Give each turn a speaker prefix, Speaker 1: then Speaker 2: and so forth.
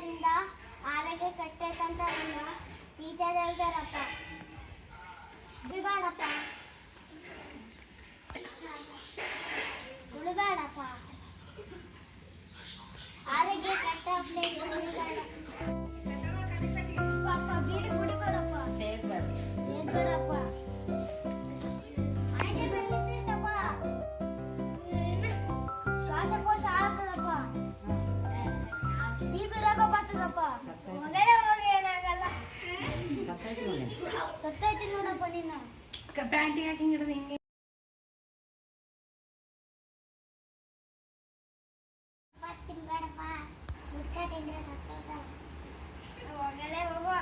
Speaker 1: ತಿನ್ನೋದ್ರಿಂದ ಆರೋಗ್ಯ ಕೆಟ್ಟೈತಂತ ನನ್ನ ಟೀಚರ್ ಹೇಳ್ತಾರಪ್ಪ. ಬಿಡಬೇಡಪ್ಪ, ಬಿಡಬೇಡಪ್ಪ, ಆರೋಗ್ಯ ಕೆಟ್ಟ ಪಾಪ ಬೀಡಿ ಕುಡಿಬೇಡಪ್ಪ, ಸೇರ್ಬೇಡಪ್ಪ. ಶ್ವಾಸಕೋಶ ಆಗ್ತದಪ್ಪ, ಟಿಬಿ ರೋಗ ಬರ್ತದಪ್ಪ. ಮಗನೇ ಹೋಗಿ ಏನಾಗಲ್ಲ, ಸತ್ತೈತಿ ನೋಡಪ್ಪ ನೀನು.
Speaker 2: ಪ್ಯಾಂಟಿಗೆ ಹಾಕಿ ಹಿಡಿದು ಹಿಂಗೆ
Speaker 1: ತಿನ್ಬೇಡಪ್ಪ, ಮುತ್ತ ತಿಂದ್ರೆ ಸತ್ತೋಗ್ತಾವ. ಮಗನೇ ಹೋಗು.